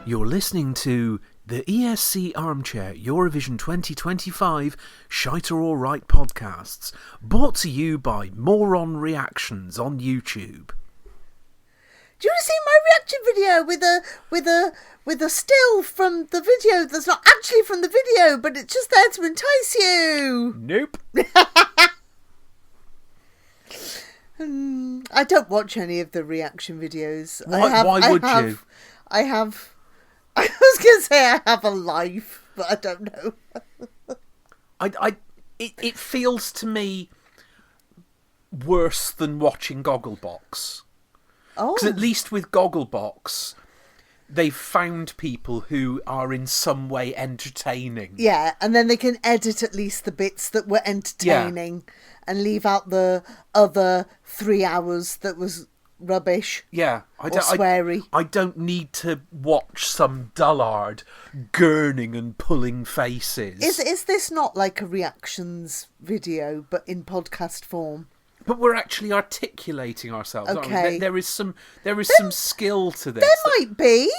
You're listening to the ESC Armchair Eurovision 2025 Shite Or Alright podcasts, brought to you by Moron Reactions on YouTube. Do you want to see my reaction video with a still from the video that's not actually from the video, but it's just there to entice you? Nope. I don't watch any of the reaction videos. Why would you? I was going to say I have a life, but I don't know. It feels to me worse than watching Gogglebox. Oh. Because at least with Gogglebox, they've found people who are in some way entertaining. Yeah, and then they can edit at least the bits that were entertaining and leave out the other 3 hours that was rubbish. Yeah, sweary. I don't need to watch some dullard gurning and pulling faces. Is this not like a reactions video, but in podcast form? But we're actually articulating ourselves. Okay. Aren't we? There is some skill to this. There might be.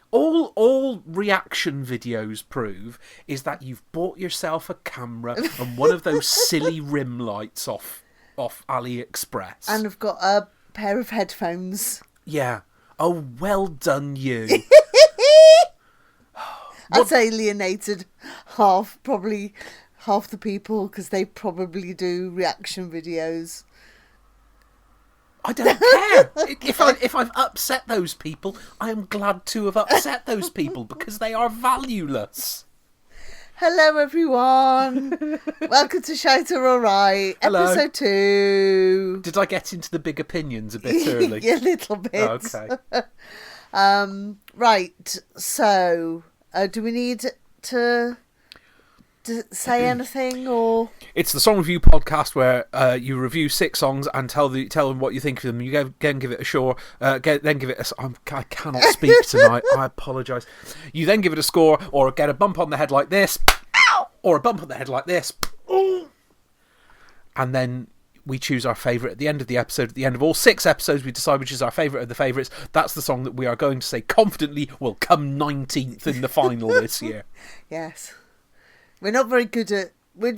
All reaction videos prove is that you've bought yourself a camera and one of those silly rim lights off AliExpress. And I've got a pair of headphones. Yeah. Oh, well done you. That's alienated probably half the people, because they probably do reaction videos. I don't care. If I've upset those people, I am glad to have upset those people because they are valueless. Hello, everyone. Welcome to Shite Or Alright, Hello. episode 2. Did I get into the big opinions a bit early? A little bit. Oh, okay. Right. So, do we need to say anything, or it's the song review podcast where you review 6 songs and tell them what you think of them. You then give it a score. Then give it a. I cannot speak tonight. I apologise. You then give it a score, or get a bump on the head like this, or a bump on the head like this, and then we choose our favourite at the end of the episode. At the end of all 6 episodes, we decide which is our favourite of the favourites. That's the song that we are going to say confidently will come 19th in the final this year. Yes. We're not very good at... We're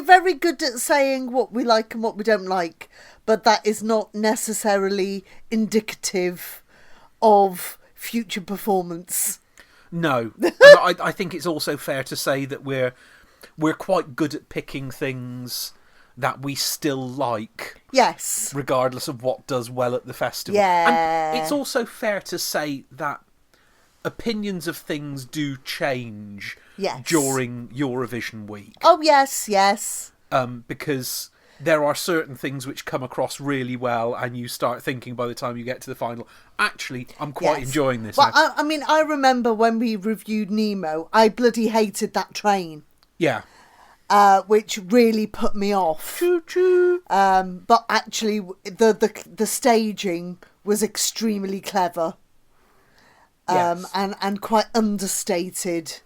very good at saying what we like and what we don't like, but that is not necessarily indicative of future performance. No. I think it's also fair to say that we're quite good at picking things that we still like. Yes. Regardless of what does well at the festival. Yeah. And it's also fair to say that opinions of things do change during Eurovision week. Oh, yes, yes. Because there are certain things which come across really well and you start thinking by the time you get to the final, actually, I'm quite enjoying this. Well, I mean, I remember when we reviewed Nemo, I bloody hated that train. Yeah. Which really put me off. Choo-choo. But actually, the staging was extremely clever. Yes. And quite understated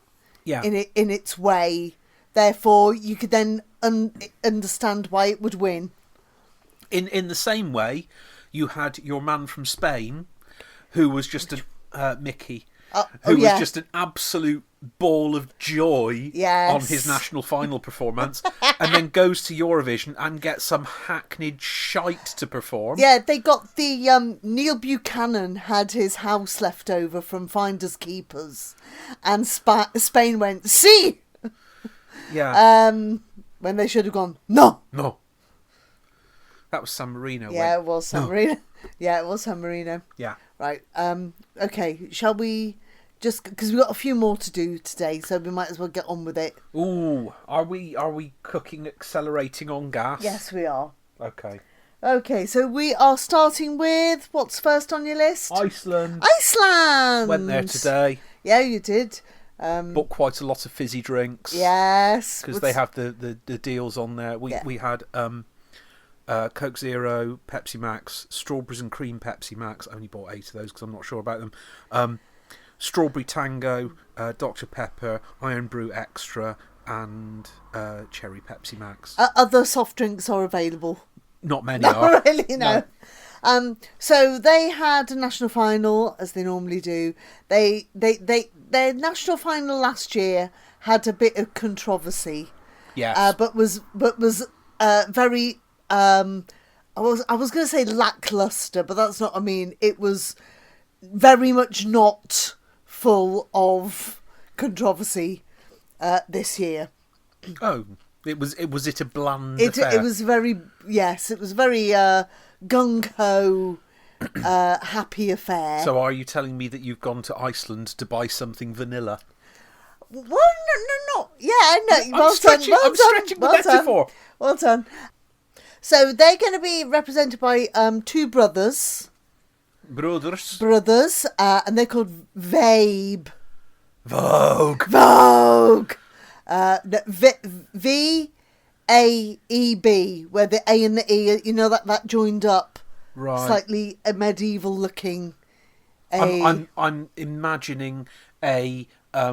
yeah. in its way. Therefore, you could then understand why it would win. In the same way, you had your man from Spain, who was just Mickey, who was just an absolute ball of joy on his national final performance, and then goes to Eurovision and gets some hackneyed shite to perform. Yeah, they got the Neil Buchanan had his house left over from Finders Keepers, and Spain went see. Yeah. When they should have gone no. That was San Marino. Yeah, it was San Marino. Yeah, it was San Marino. Yeah. Right. Okay. Shall we? Just because we've got a few more to do today, so we might as well get on with it. Ooh, are we cooking, accelerating on gas? Yes, we are. Okay. Okay, so we are starting with, what's first on your list? Iceland. Went there today. Yeah, you did. Bought quite a lot of fizzy drinks. Yes. Because they have the deals on there. We had Coke Zero, Pepsi Max, strawberries and cream Pepsi Max. I only bought 8 of those because I'm not sure about them. Strawberry Tango, Dr. Pepper, Iron Brew Extra, and Cherry Pepsi Max. Other soft drinks are available. Not many Not are. really, no. So they had a national final, as they normally do. Their national final last year had a bit of controversy. Yes. But was very I was going to say lackluster, but that's not what I mean. It was very much not full of controversy this year. Oh, was it a bland affair? It was very, yes, it was very gung-ho, happy affair. So are you telling me that you've gone to Iceland to buy something vanilla? Well, no. Yeah, I know. I'm stretching the metaphor. Well done. So they're going to be represented by two brothers. Brothers, and they're called Vogue. VAEB, where the A and the E, you know, that joined up. Right. Slightly a medieval looking. I'm imagining an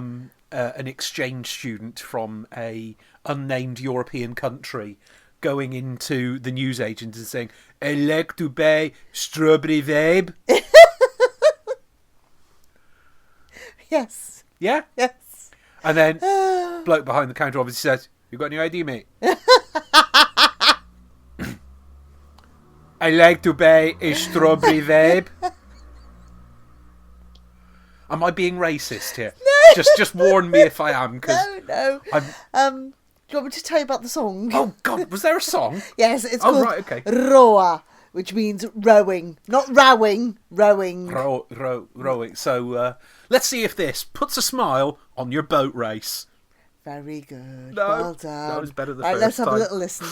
exchange student from a unnamed European country going into the newsagent and saying, "I like to buy strawberry vape." Yes. Yeah? Yes. And then bloke behind the counter obviously says, "You got any ID, mate?" "I like to buy a strawberry vape." Am I being racist here? No. Just warn me if I am. No. Do you want me to tell you about the song? Oh, God, was there a song? Yes, it's called right, okay. Roa, which means rowing. Not rowing, rowing. Rowing. So let's see if this puts a smile on your boat race. Very good. No, well done. that was better the right, first let's have time. a little listen.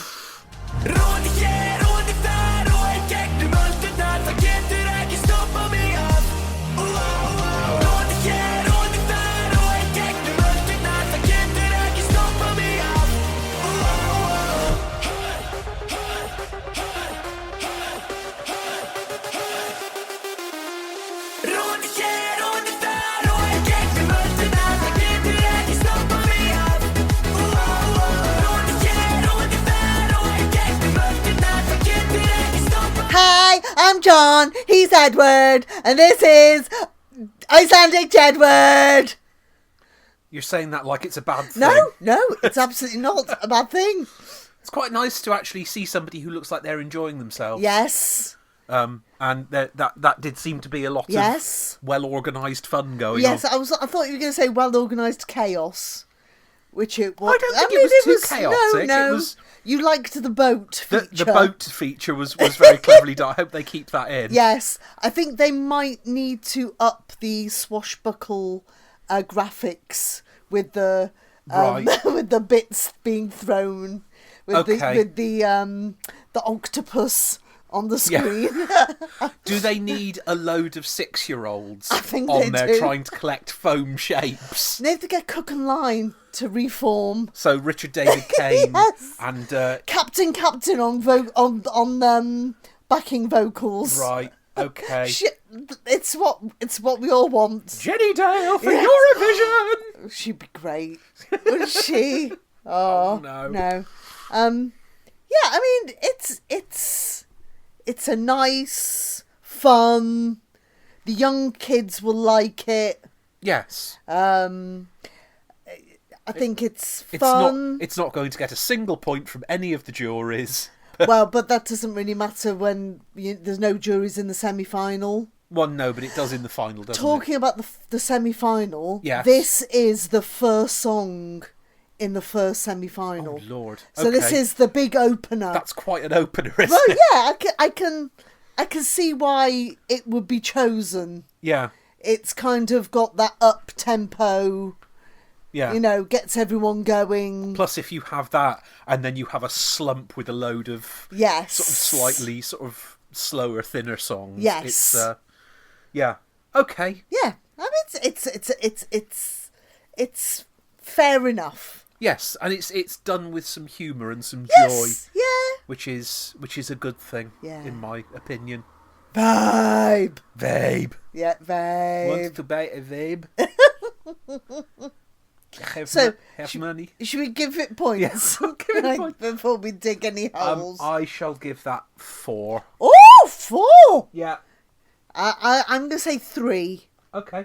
Hi, I'm John, he's Edward, and this is Icelandic Jedward. You're saying that like it's a bad thing. No, it's absolutely not a bad thing. It's quite nice to actually see somebody who looks like they're enjoying themselves. Yes. And that did seem to be a lot of well-organised fun going on. Yes, I thought you were going to say well-organised chaos, which it was. I don't think it was too chaotic. No. It was, you liked the boat feature. the boat feature was very cleverly done. I hope they keep that in. Yes, I think they might need to up the swashbuckle graphics with the with the bits being thrown, with the octopus on the screen. Yeah. Do they need a load of 6-year-olds on there trying to collect foam shapes? They have to get Cook and Line to reform. So Richard David Kane and Captain on backing vocals. Right. Okay. It's what we all want. Jenny Dale for Eurovision. She'd be great, wouldn't she? Oh no. Yeah, I mean it's a nice, fun. The young kids will like it. Yes. I think it's fun. It's not going to get a single point from any of the juries. Well, but that doesn't really matter when there's no juries in the semi-final. Well, no, but it does in the final, doesn't it? Talking about the semi-final, yes. This is the first song in the first semi-final. Oh, Lord. So this is the big opener. That's quite an opener, isn't it? Well, yeah, I can see why it would be chosen. Yeah. It's kind of got that up-tempo... Yeah. Gets everyone going. Plus, if you have that, and then you have a slump with a load of slightly slower, thinner songs. Yes. It's yeah. Okay. Yeah. I mean, it's fair enough. Yes, and it's done with some humour and some joy. Yeah. Which is a good thing, in my opinion. Vibe. Yeah, vibe. Want to buy a vape? Have money. Should we give it points? Yes, we'll give it points. Before we dig any holes. I shall give that 4. Oh, 4. Yeah. I'm going to say 3. Okay.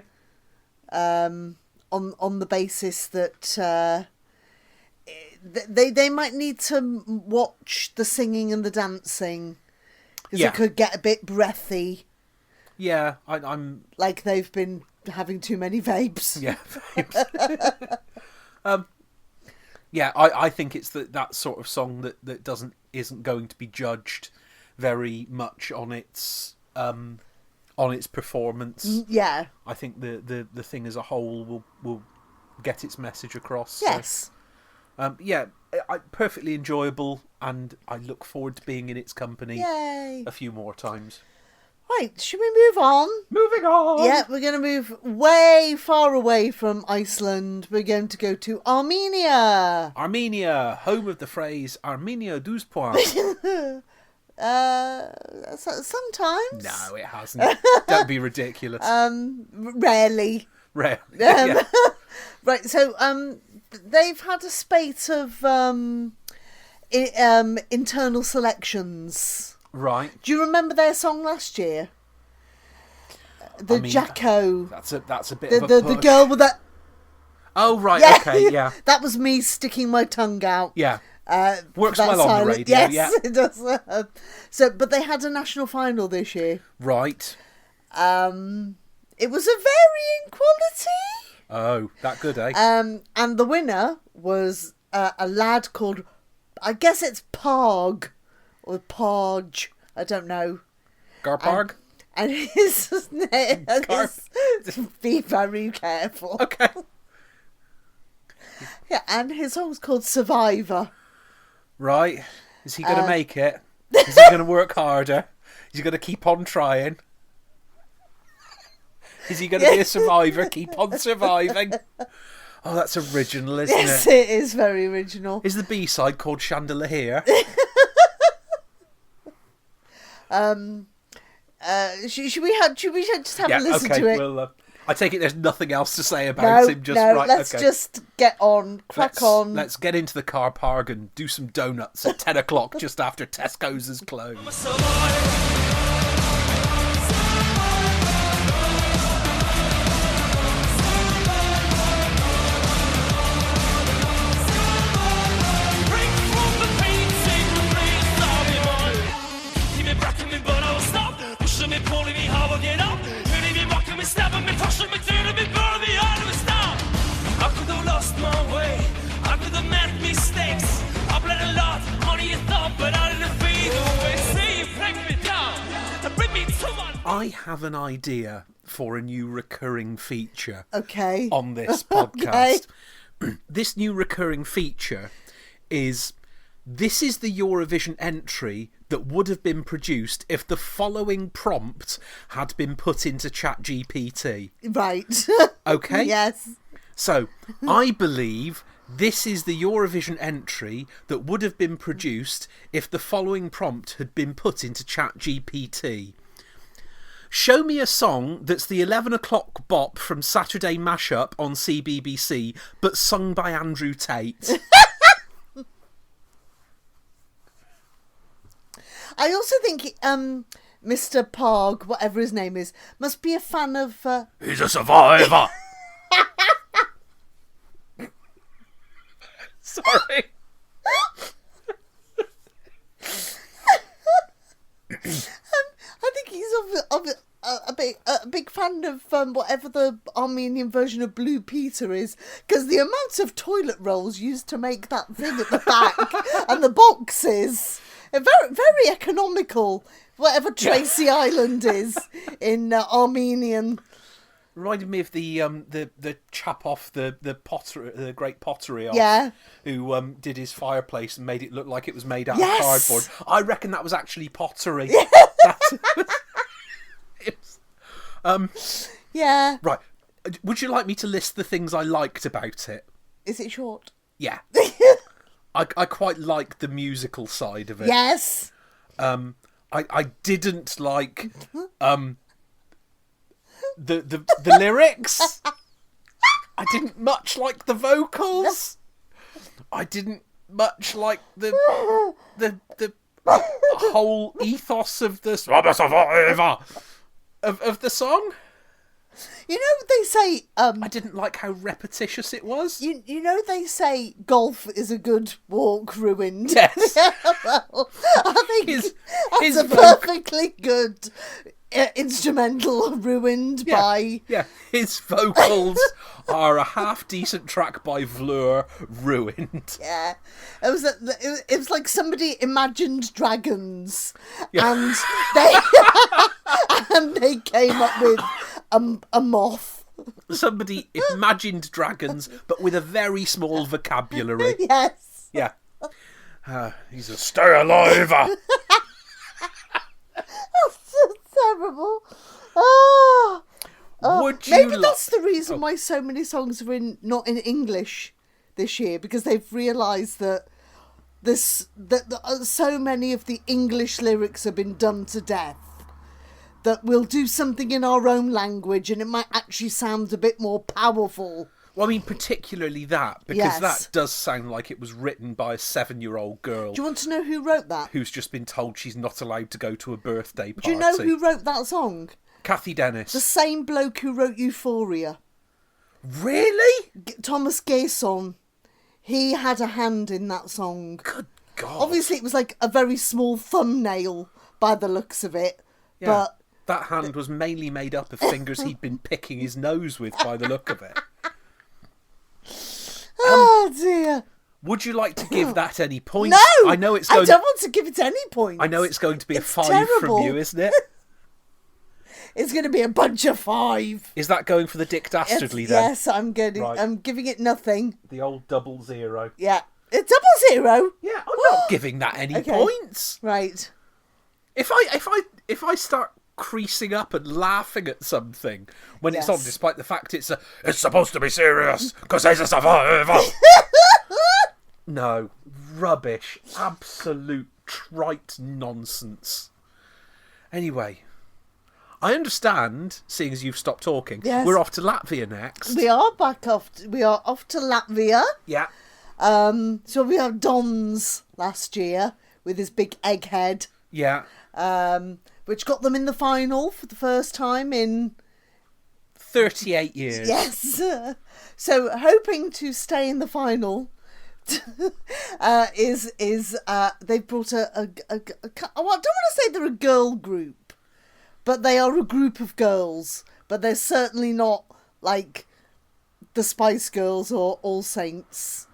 On the basis that they might need to watch the singing and the dancing, because it could get a bit breathy. Yeah, I'm like they've been having too many vapes. Yeah, vapes. Yeah, I think it's that sort of song that isn't going to be judged very much on its performance. Yeah, I think the thing as a whole will get its message across. Yes. So, perfectly enjoyable, and I look forward to being in its company. Yay. A few more times. Right, should we move on? Moving on! Yeah, we're going to move way far away from Iceland. We're going to go to Armenia. Armenia, home of the phrase Armenia 12 points. Sometimes. No, it hasn't. Don't be ridiculous. Rarely. Rare. Yeah. Right, so they've had a spate of internal selections. Right. Do you remember their song last year? Jacko. That's a bit of a push. The girl with that. Oh right, yeah. okay, yeah. That was me sticking my tongue out. Yeah. Works well on the radio. Yes, yeah. It does. But they had a national final this year. Right. It was a varying quality. Oh, that good, eh? And the winner was a lad called, I guess it's Parg. Or Parge, I don't know. Garparg? And his name is... Be very careful. Okay. Yeah, and his song's called Survivor. Right. Is he going to make it? Is he going to work harder? Is he going to keep on trying? Is he going to be a survivor? Keep on surviving? Oh, that's original, isn't it? Yes, it is very original. Is the B-side called Chandelier? Should we just have a listen to it? Well, I take it there's nothing else to say about him. Let's just get on, on. Let's get into the car park and do some donuts at 10 o'clock just after Tesco's is closed. I have an idea for a new recurring feature on this podcast. This new recurring feature is, this is the Eurovision entry that would have been produced if the following prompt had been put into ChatGPT. Right. Okay? Yes. So, I believe this is the Eurovision entry that would have been produced if the following prompt had been put into ChatGPT. Show me a song that's the 11 o'clock bop from Saturday Mashup on CBBC, but sung by Andrew Tate. I also think Mr. Parg, whatever his name is, must be a fan of... He's a survivor! Sorry. I think he's a big fan of whatever the Armenian version of Blue Peter is, because the amount of toilet rolls used to make that thing at the back and the boxes are very, very economical. Whatever Tracy Island is in Armenian. Reminded me of the chap off the pottery, the great pottery off, who did his fireplace and made it look like it was made out of cardboard. I reckon that was actually pottery. Yeah. Right. Would you like me to list the things I liked about it? Is it short? Yeah. I quite like the musical side of it. Yes. I didn't like the lyrics. I didn't much like the vocals. I didn't much like the whole ethos of the of the song. You know, they say... I didn't like how repetitious it was. You know, they say golf is a good walk ruined. Yes. Well, I think his that's a perfectly good instrumental ruined by... Yeah, his vocals are a half-decent track by Vlur ruined. Yeah. It was like somebody imagined dragons, and they came up with a moth. Somebody imagined dragons, but with a very small vocabulary. Yes. Yeah. He's a stay alive. That's so terrible. Oh. Would you Maybe that's the reason why so many songs are not in English this year, because they've realised that so many of the English lyrics have been done to death, that we'll do something in our own language and it might actually sound a bit more powerful. Well, I mean, particularly that, because that does sound like it was written by a 7-year-old girl. Do you want to know who wrote that? Who's just been told she's not allowed to go to a birthday party. Do you know who wrote that song? Kathy Dennis. The same bloke who wrote Euphoria. Really? Thomas Gayson. He had a hand in that song. Good God. Obviously, it was like a very small thumbnail by the looks of it. Yeah, but that hand was mainly made up of fingers he'd been picking his nose with by the look of it. Oh, dear. Would you like to give that any points? No! I don't want to give it any points. I know it's going to be a 5 terrible. from you, isn't it? It's going to be a bunch of 5. Is that going for the Dick Dastardly then? Yes, I'm giving it nothing. The old 0. Yeah. It's 0. Yeah, I'm not giving that any points. Right. If I start creasing up and laughing at something when it's on, despite the fact it's supposed to be serious because there's a survivor. No, rubbish, absolute trite nonsense. Anyway, I understand, seeing as you've stopped talking, we're off to Latvia next. We are off to Latvia. Yeah. So we have Don's last year with his big egghead. Yeah. Which got them in the final for the first time in 38 years. Yes. So hoping to stay in the final is they've brought I don't want to say they're a girl group, but they are a group of girls, but they're certainly not like the Spice Girls or All Saints.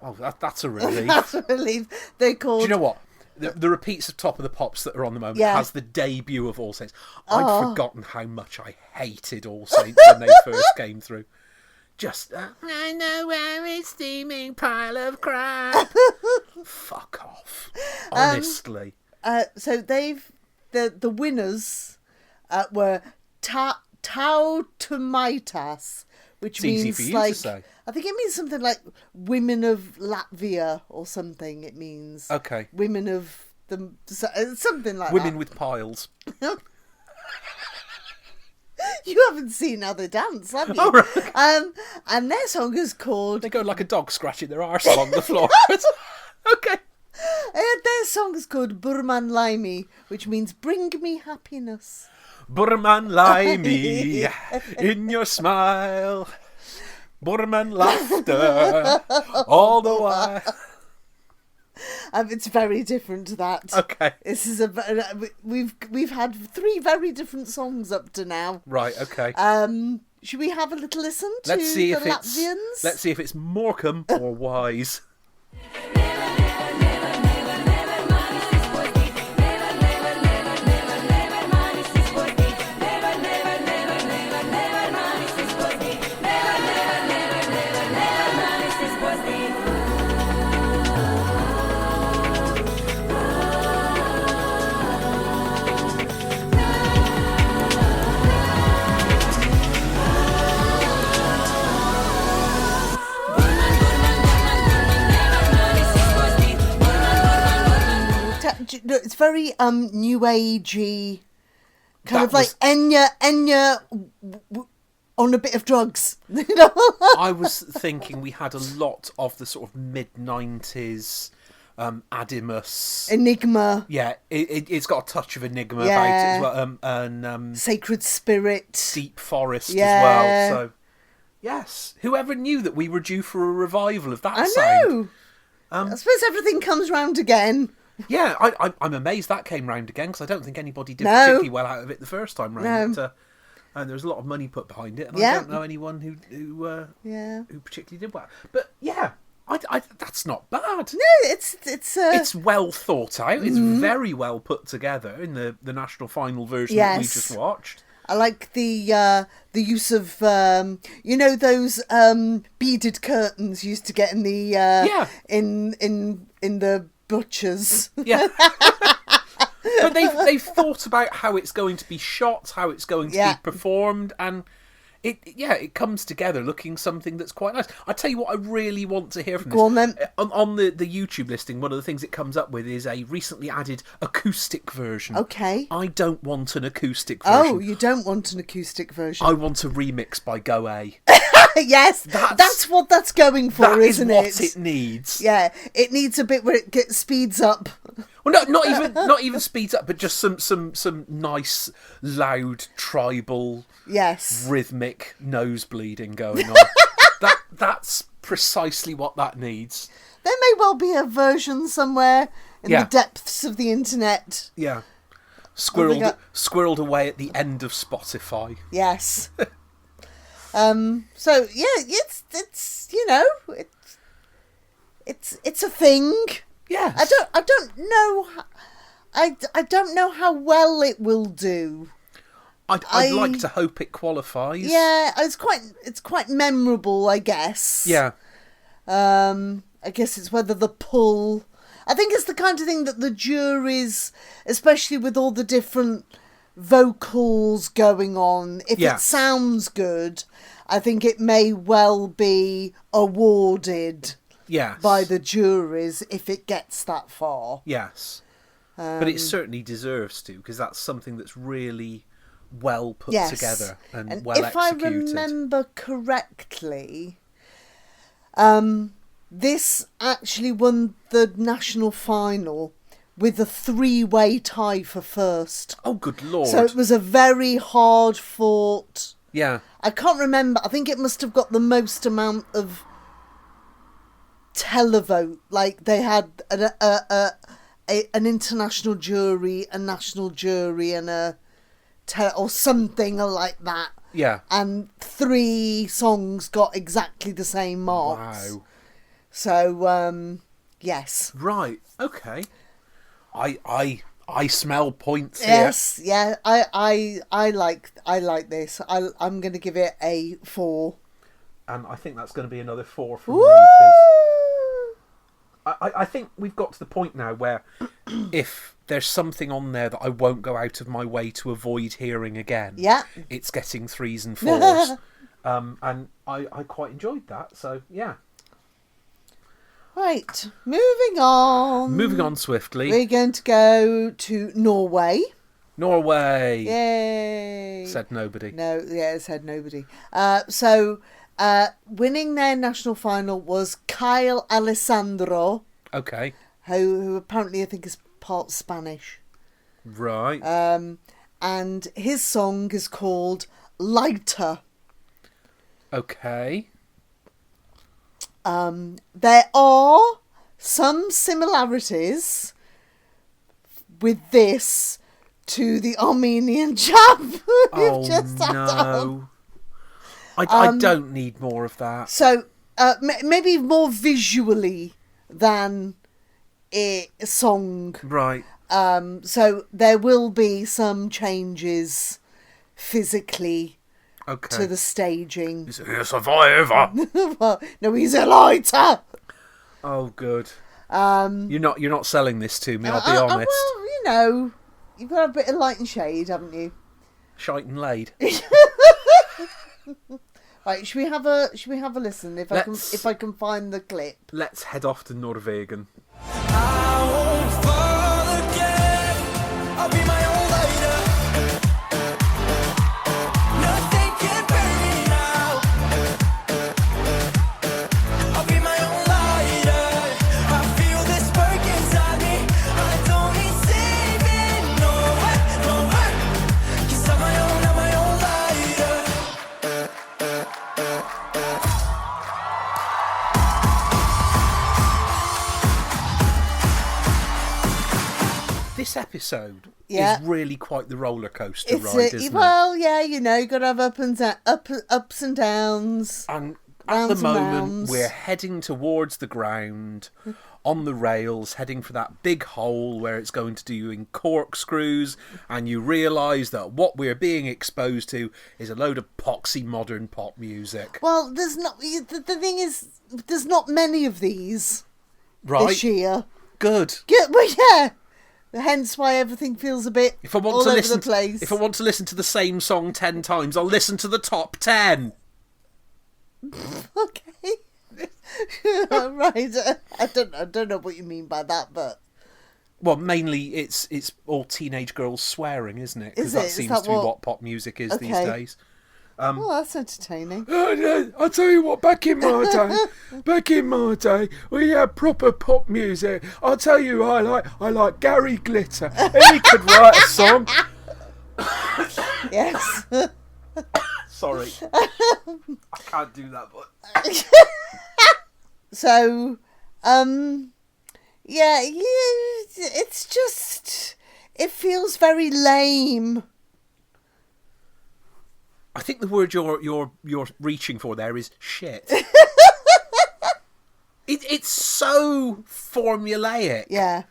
Oh, that's a relief. That's a relief. They're called... Do you know what? The repeats of Top of the Pops that are on the moment has the debut of All Saints. I'd forgotten how much I hated All Saints when they first came through. Just, I know where it's steaming pile of crap. Fuck off. Honestly. So the winners were Tau Tomaitas, which means easy for you like... to say. I think it means something like women of Latvia or something. It means women of the something like women that. with piles. You haven't seen how they dance, have you? Oh, right. And their song is called... They go like a dog scratching their arse along the floor. Okay. Their song is called Burman Laimi, which means bring me happiness. Burman Laimi, in your smile. Burman laughter all the while. It's very different to that. Okay. This is we've had 3 very different songs up to now. Right. Okay. Should we have a little listen to Latvians? Let's see if it's Morecambe or Wise. It's very new agey, kind of like Enya on a bit of drugs. You know? I was thinking we had a lot of the sort of mid-90s Adimus. Enigma. Yeah, it's got a touch of Enigma about it as well. And Sacred Spirit. Deep Forest as well. So, yes. Whoever knew that we were due for a revival of that sound? I know. I suppose everything comes round again. Yeah, I'm amazed that came round again, because I don't think anybody did particularly well out of it the first time round. No. And there was a lot of money put behind it, and I don't know anyone who particularly did well. But yeah, I that's not bad. No, it's well thought out. It's very well put together in the national final version that we just watched. I like the use of those beaded curtains used to get in the in the butchers. Yeah. But they've thought about how it's going to be shot, how it's going to be performed, and it comes together looking something that's quite nice. I tell you what, I really want to hear from this. Go on then. On the YouTube listing, one of the things it comes up with is a recently added acoustic version. Okay. I don't want an acoustic version. Oh, you don't want an acoustic version. I want a remix by Go A. Yes, that's what that's going for, isn't it? That is what it needs. Yeah, it needs a bit where it speeds up. Well, not even speeds up, but just some nice, loud, tribal, rhythmic nose bleeding going on. That's precisely what that needs. There may well be a version somewhere in the depths of the internet. Yeah, squirreled away at the end of Spotify. Yes. So yeah, it's it's a thing. Yes. I don't know. I don't know how well it will do. I'd like to hope it qualifies. Yeah, it's quite memorable, I guess. Yeah. I guess it's whether the pull. I think it's the kind of thing that the juries, especially with all the different vocals going on, if it sounds good, I think it may well be awarded by the juries if it gets that far. Yes. But it certainly deserves to, because that's something that's really well put together and well executed. If I remember correctly, this actually won the national final with a 3-way tie for first. Oh, good Lord. So it was a very hard fought. Yeah. I can't remember. I think it must have got the most amount of televote. Like they had an international jury, a national jury, and or something like that. Yeah. And 3 songs got exactly the same marks. Wow. So, yes. Right. Okay. I smell points here. Yes. Yeah. I like this. I'm going to give it a 4. And I think that's going to be another 4 from Woo! me. I think we've got to the point now where if there's something on there that I won't go out of my way to avoid hearing again, it's getting 3s and 4s. And I quite enjoyed that, so yeah. Right, moving on. Moving on swiftly. We're going to go to Norway. Norway! Yay! Said nobody. No, yeah, said nobody. So, winning their national final was Kyle Alessandro. Okay. Who apparently I think is part Spanish. Right. And his song is called Lighter. Okay. There are some similarities with this to the Armenian chap we've just had on. I don't need more of that. So, maybe more visually than a song. Right. So there will be some changes physically to the staging. He's a survivor. Well, no, he's a lighter. Oh, good. You're not selling this to me. I'll be honest. Well, you've got a bit of light and shade, haven't you? Shite and laid. Right, should we have a listen if I can find the clip? Let's head off to Norwegen. I won't fall again. I'll be my own lighter. Nothing can burn me now. I'll be my own lighter. I feel this spark this episode Yeah. is really quite the roller coaster ride, isn't it? Well, yeah, you know, you got to have ups and downs. And at rounds the and moment, rounds. we're heading towards the ground on the rails, heading for that big hole where it's going to do you in corkscrews, and you realise that what we're being exposed to is a load of poxy modern pop music. Well, there's not. The thing is, there's not many of these Right? this year. Good. Well, yeah. Hence why everything feels a bit If I want all to over listen, the place. if I want to listen to the same song 10 times, I'll listen to the top 10. Okay. Right. I don't know what you mean by that, but Well, mainly it's all teenage girls swearing, isn't it? Because Is that it? Is seems that to be what- what pop music is these Okay. days. well, that's entertaining. I'll tell you what, back in my day, we had proper pop music. I'll tell you, I like Gary Glitter. He could write a song. Yes. Sorry. I can't do that, but... So, yeah, it's just, it feels very lame. I think the word you're reaching for there is shit. It's so formulaic. Yeah.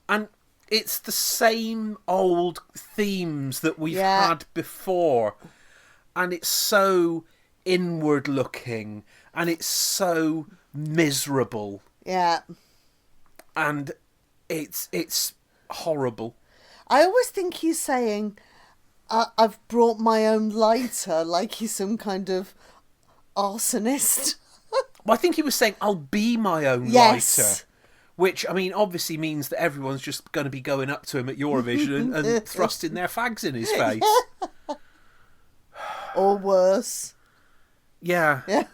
And it's the same old themes that we've Yeah. had before. And it's so inward looking. And it's so miserable. Yeah. And it's horrible. I always think he's saying, I've brought my own lighter, like he's some kind of arsonist. Well, I think he was saying, I'll be my own Yes. lighter. Which, I mean, obviously means that everyone's just going to be going up to him at Eurovision and thrusting their fags in his face. Or worse. Yeah. Yeah.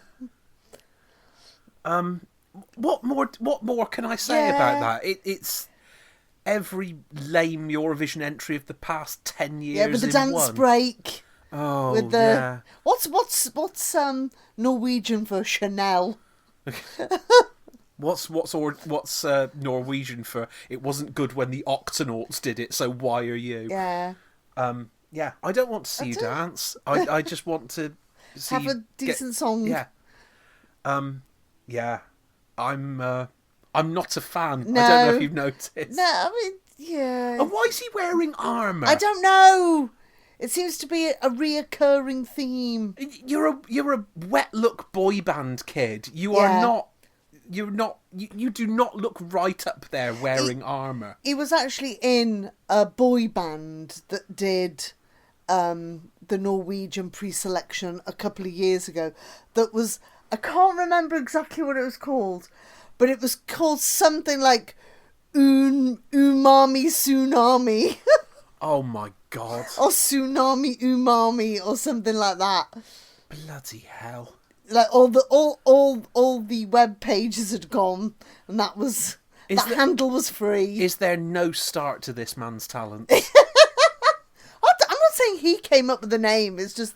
What more can I say Yeah. about that? It's every lame Eurovision entry of the past 10 years. Yeah, with the in dance one. break. Oh, With the yeah. what's Norwegian for Chanel? What's Norwegian for? It wasn't good when the Octonauts did it, so why are you? Yeah. Yeah. I don't want to see you dance. I just want to see Have you a decent song. Yeah. Yeah. I'm not a fan. No. I don't know if you've noticed. No, I mean, yeah. And why is he wearing armour? I don't know. It seems to be a reoccurring theme. You're a wet look boy band kid. You are not. You're not. You do not look right up there wearing armour. He was actually in a boy band that did the Norwegian pre-selection a couple of years ago. That was, I can't remember exactly what it was called, but it was called something like Umami Tsunami. Oh my god. Or Tsunami Umami or something like that. Bloody hell. Like all the web pages had gone, and that was handle was free. Is there no start to this man's talent? I'm not saying he came up with the name. It's just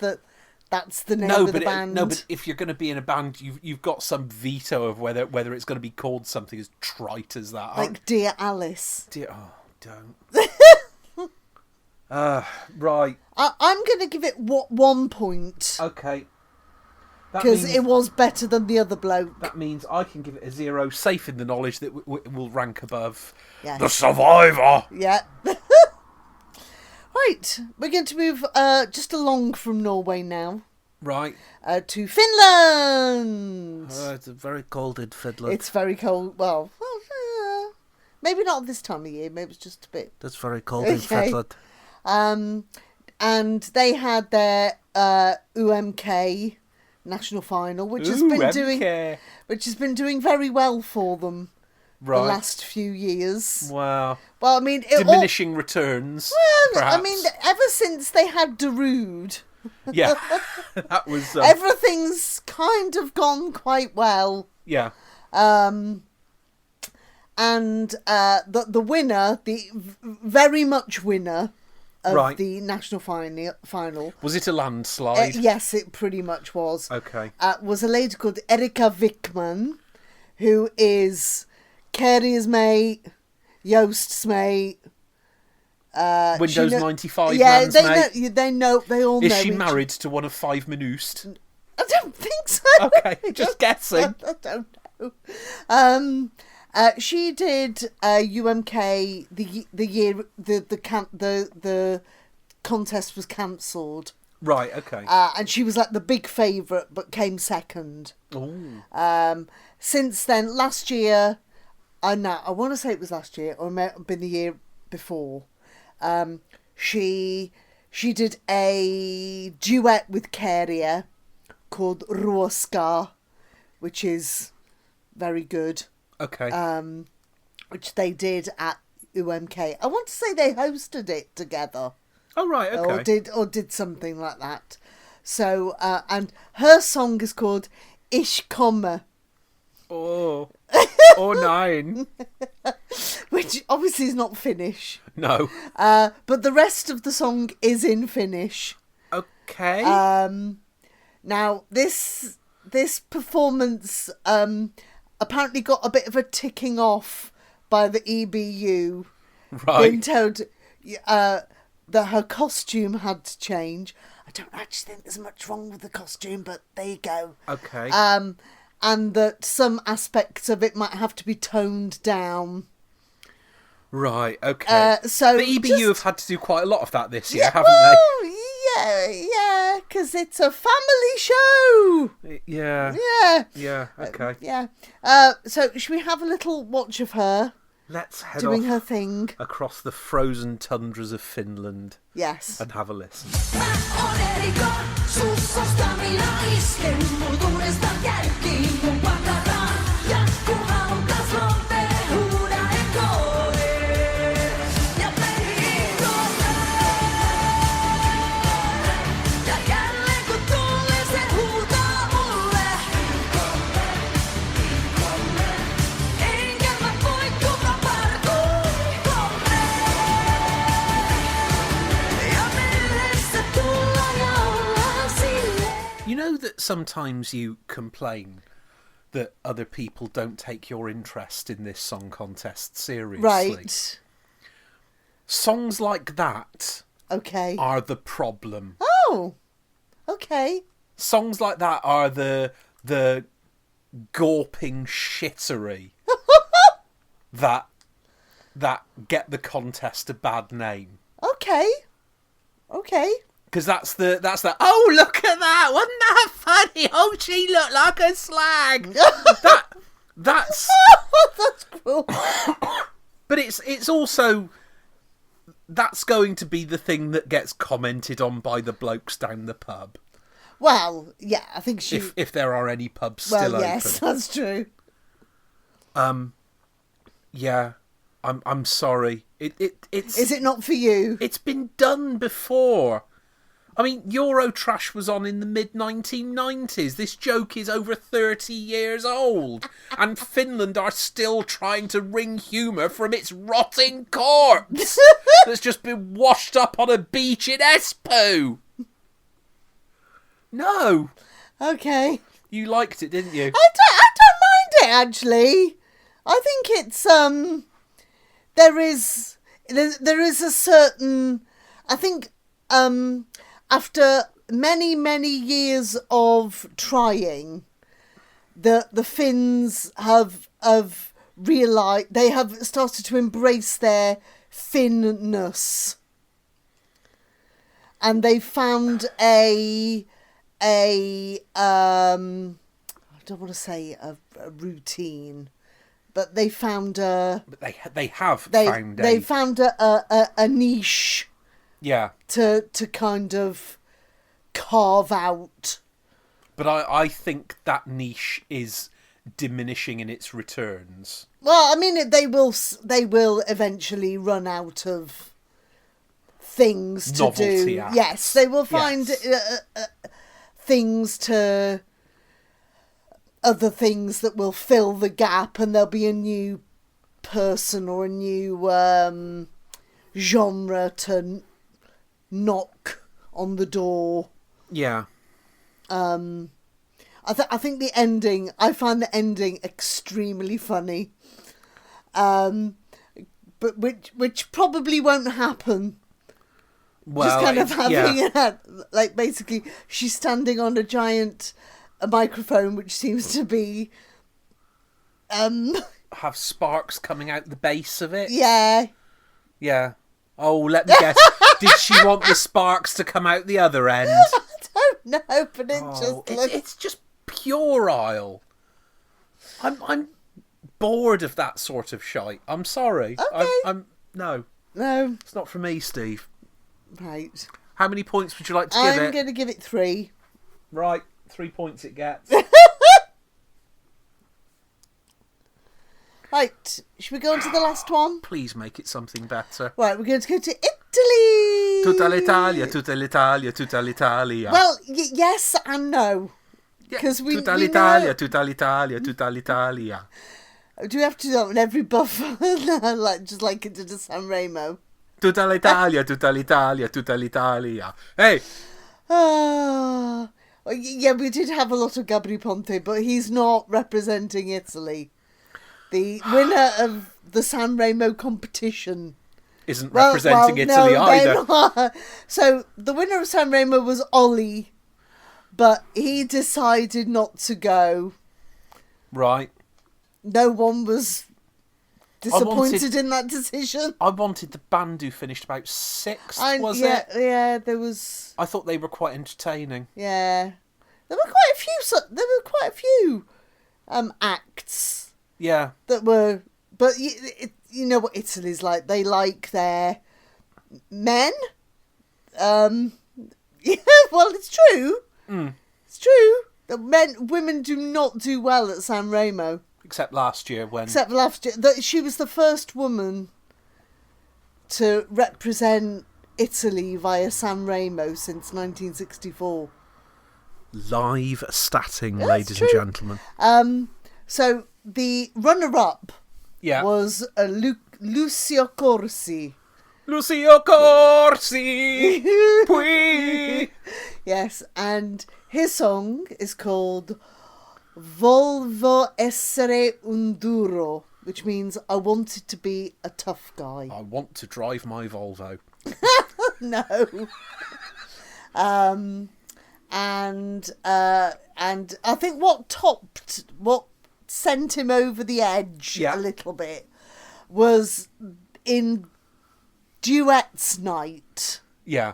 that's the name of the band. No, but if you're going to be in a band, you've got some veto of whether it's going to be called something as trite as that. Like Dear Alice. Don't. Right. I'm going to give it 1 point. Okay. Because it was better than the other bloke. That means I can give it a 0, safe in the knowledge that it will rank above Yes. The Survivor. Yeah. Right, we're going to move just along from Norway now. Right. To Finland. It's very cold in Finland. It's very cold. Well, maybe not this time of year. Maybe it's just a bit. It's very cold in Finland. And they had their UMK national final, which has been doing very well for them the last few years. Wow. Well, I mean, diminishing returns. Well, perhaps. I mean, ever since they had Darude, yeah, that was everything's kind of gone quite well. Yeah. And the winner, the very much winner of the national final. Was it a landslide? Yes, it pretty much was. Okay. Was a lady called Erika Wickman, who is Kerry's mate, Jost's mate, Windows 95 Yeah, man's they mate. know. They know. They all know. Is she married to one of Five Minoost? I don't think so. Okay, just guessing. I don't know. She did UMK the year the contest was cancelled. Right. Okay. And she was like the big favourite, but came second. Ooh. Since then, last year, I want to say it was last year, or it might have been the year before. She did a duet with Keria called Ruoska, which is very good. Okay. Which they did at UMK. I want to say they hosted it together. Oh right. Okay. Or did something like that. So and her song is called Ich komme. Oh. Or 9. Which obviously is not Finnish. No. But the rest of the song is in Finnish. Okay. Now this performance apparently got a bit of a ticking off by the EBU. Right. Being told that her costume had to change. I don't actually think there's much wrong with the costume, but there you go. Okay. And that some aspects of it might have to be toned down. Right. Okay. So the EBU have had to do quite a lot of that this year, yeah, haven't Yeah, because it's a family show. they? Yeah. Yeah. Yeah. Okay. Yeah. So should we have a little watch of her Let's head doing off her thing? across the frozen tundras of Finland Yes. and have a listen. Mä oon erikoon, sussosta minä isken, mul tunnesta käykkiin mun pakaraan. Ja kun halukas rompee, huuda en koe. Ja meni ja jälleen kun tulee se huutaa mulle. Enkä mä voi kun mä parkuun komme. Ja mielessä tulla ja olla silleen. You know that sometimes you complain that other people don't take your interest in this song contest seriously. Right. Songs like that Okay. are the problem. Oh. Okay. Songs like that are the gawping shittery that get the contest a bad name. Okay. Okay. Because that's the oh, look at that, wasn't that funny? Oh, she looked like a slag. That's That's cool. but it's also that's going to be the thing that gets commented on by the blokes down the pub. Well, yeah, I think she. If there are any pubs still Well, yes, open. that's true. Yeah, I'm sorry. It's Is it not for you? It's been done before. I mean, Eurotrash was on in the mid-1990s. This joke is over 30 years old. And Finland are still trying to wring humour from its rotting corpse that's just been washed up on a beach in Espoo. No. Okay. You liked it, didn't you? I don't mind it, actually. I think it's there is a certain, I think after many years of trying, the Finns have realised, they have started to embrace their Finnness, and they found I don't want to say a routine, but they found But they found a niche. Yeah. To kind of carve out. But I think that niche is diminishing in its returns. Well, I mean, they will eventually run out of things to Novelty do. acts. Yes, they will find Yes. things to other things that will fill the gap, and there'll be a new person or a new genre to knock on the door. Yeah. I think the ending, I find the ending extremely funny. but which probably won't happen. Well, Just kind of having like basically she's standing on a microphone which seems to be have sparks coming out the base of it. Yeah. Oh, let me guess. Did she want the sparks to come out the other end? I don't know, but it's just puerile. I'm bored of that sort of shite. I'm sorry. Okay. No, it's not for me, Steve. Right. How many points would you like to give it? I'm going to give it 3. Right, 3 points it gets. Right, should we go on to the last one? Please make it something better. Right, we're going to go to Italy. Tutta l'Italia, tutta l'Italia, tutta l'Italia. Well, yes and no. Because Tutta l'Italia, tutta l'Italia, tutta l'Italia. Do we have to do that on every buffer? Just like it did to San Remo? Tutta l'Italia, tutta l'Italia, tutta l'Italia. Hey! Yeah, we did have a lot of Gabri Ponte, but he's not representing Italy. The winner of the San Remo competition isn't representing Italy either. No. So the winner of San Remo was Ollie, but he decided not to go. Right. No one was disappointed in that decision. I wanted the band who finished about 6th, was it? it? Yeah, there was... I thought they were quite entertaining. Yeah. There were quite a few acts. Yeah. That were... But you know what Italy's like. They like their men. Yeah, well, it's true. It's true. Women do not do well at San Remo. Except last year when... She was the first woman to represent Italy via San Remo since 1964. Live statting, ladies and gentlemen. So the runner-up was Lucio Corsi. Lucio Corsi! Pui! Yes, and his song is called Volvo essere un duro, which means I wanted to be a tough guy. I want to drive my Volvo. No. And I think what sent him over the edge a little bit was in Duets Night. Yeah.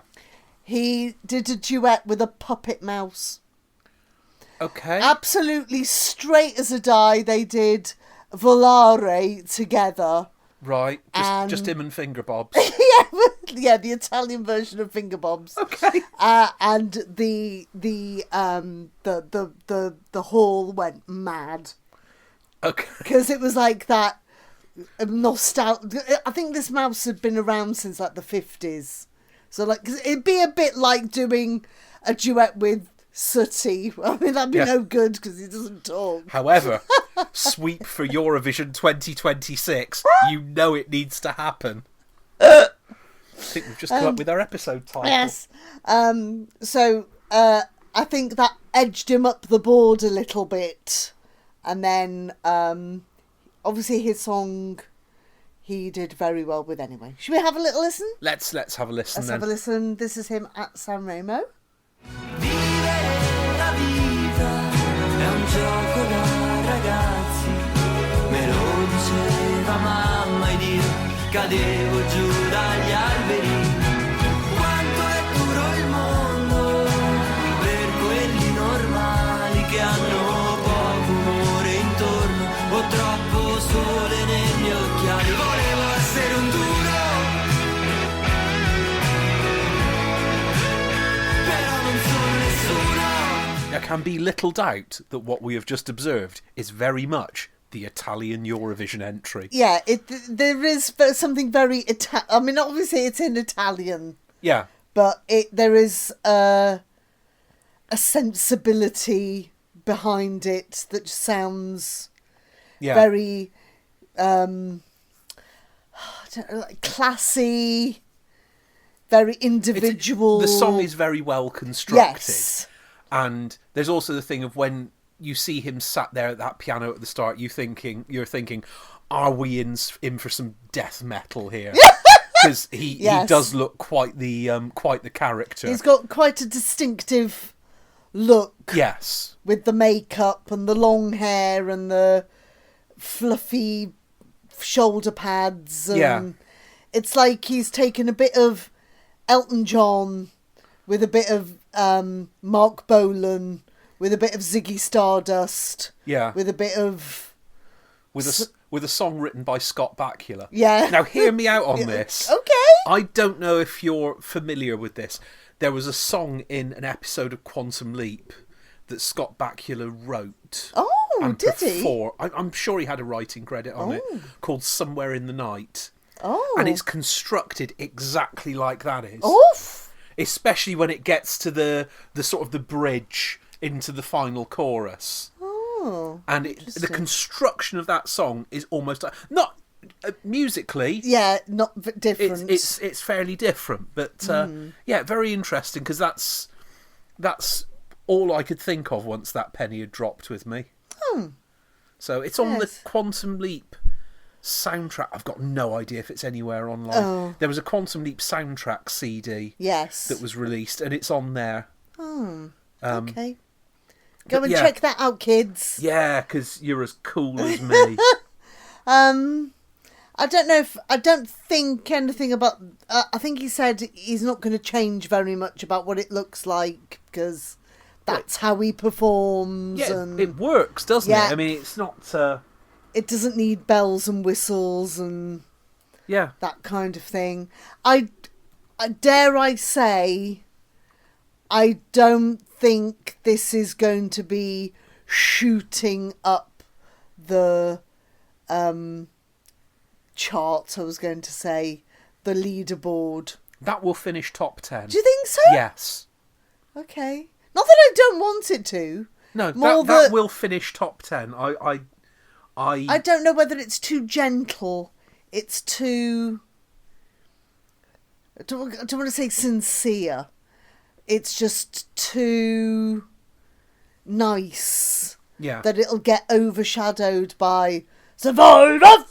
He did a duet with a puppet mouse. Okay. Absolutely straight as a die, they did Volare together. Right. Just him and Finger Bobs. yeah, the Italian version of Finger Bobs. Okay. And the hall went mad. Okay. Because it was like that nostalgia. I think this mouse had been around since like the 50s. So like, cause it'd be a bit like doing a duet with Sooty. I mean, that'd be no good because he doesn't talk. However, sweep for Eurovision 2026. You know it needs to happen. I think we've just come up with our episode title. Yes. So I think that edged him up the board a little bit. And then obviously his song he did very well with anyway. Should we have a little listen? Let's have a listen. Let's have a listen. This is him at San Remo. Vivere la vita è un gioco da ragazzi, me lo diceva mamma ed io cadevo giù dagli alberi. Quanto è duro il mondo per quelli normali che hanno poco umore intorno o troppo sole negli occhiali. Volevo essere un duro, però non sono nessuno. There can be little doubt that what we have just observed is very much the Italian Eurovision entry. Yeah, there is something very I mean, obviously it's in Italian. Yeah. But there is a sensibility behind it that sounds very classy, very individual. The song is very well constructed. Yes. And there's also the thing of when you see him sat there at that piano at the start, you're thinking, are we in for some death metal here? Because he does look quite the character. He's got quite a distinctive look. Yes. With the makeup and the long hair and the fluffy shoulder pads. And it's like he's taken a bit of Elton John with a bit of Mark Bolan, with a bit of Ziggy Stardust. Yeah. With a bit of... With a song written by Scott Bakula. Yeah. Now, hear me out on this. Okay. I don't know if you're familiar with this. There was a song in an episode of Quantum Leap that Scott Bakula wrote. Oh, did he? I'm sure he had a writing credit on it, called Somewhere in the Night. Oh. And it's constructed exactly like that is. Oof. Especially when it gets to the sort of the bridge into the final chorus. Oh. And the construction of that song is almost not musically. Yeah, not different. It's fairly different, but very interesting because that's all I could think of once that penny had dropped with me. So it's on the Quantum Leap soundtrack. I've got no idea if it's anywhere online. There was a Quantum Leap soundtrack CD that was released, and it's on there. Okay. Go and check that out, kids. Yeah, because you're as cool as me. I don't think anything about... I think he said he's not going to change very much about what it looks like, because that's how he performs. Yeah, and it works, doesn't it? I mean, it's not... It doesn't need bells and whistles and that kind of thing. I dare I say, I don't think this is going to be shooting up the chart, I was going to say, the leaderboard. That will finish top 10. Do you think so? Yes. Okay. Not that I don't want it to. No, that will finish top 10. I don't know whether it's too gentle. It's too... I don't want to say sincere. It's just too nice. Yeah. That it'll get overshadowed by Survivor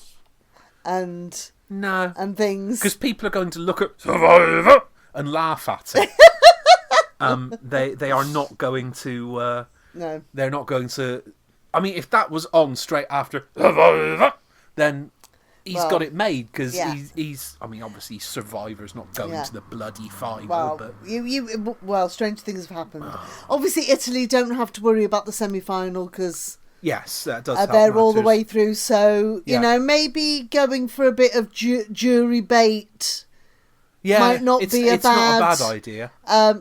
and things. Because people are going to look at Survivor and laugh at it. They are not going to... no. They're not going to... I mean, if that was on straight after Survivor, then he's got it made, because he's... I mean, obviously Survivor's not going to the bloody final, but... strange things have happened. Obviously, Italy don't have to worry about the semi-final, because... Yes, that does help they're matters. all the way through, so, you know, maybe going for a bit of jury bait might not be a bad idea.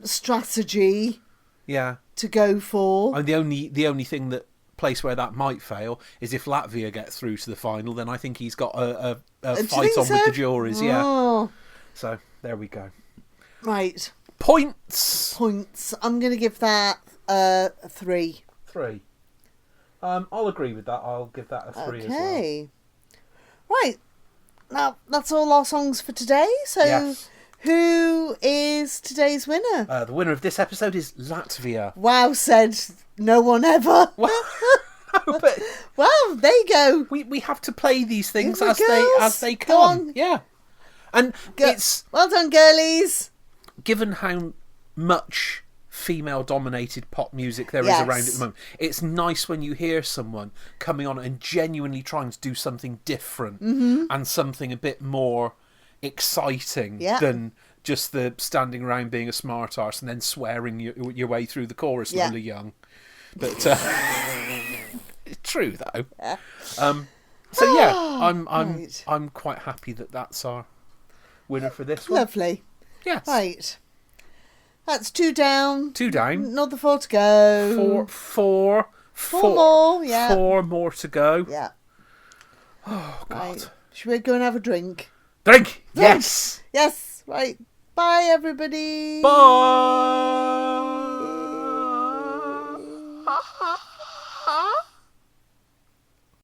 Strategy to go for. And the only thing place where that might fail is if Latvia gets through to the final, then I think he's got a fight on with the juries. So there we go. Right. Points. I'm going to give that 3. 3. I'll agree with that. I'll give that a 3 as well. Right. Now, that's all our songs for today. So who is today's winner? The winner of this episode is Latvia. Wow, said no one ever. But well, there you go. We have to play these things as they come. Go on. Yeah. And it's... Well done, girlies. Given how much female-dominated pop music there is around at the moment, it's nice when you hear someone coming on and genuinely trying to do something different and something a bit more exciting than just the standing around being a smart arse and then swearing your way through the chorus really young. But it's true though. So I'm quite happy that that's our winner for this one. Lovely. Yes. Right. That's 2 down. 2 down. Another 4 to go. Four more. Yeah. 4 more to go. Yeah. Oh God. Right. Should we go and have a drink? Drink. Yes. Yes. Right. Bye, everybody. Bye.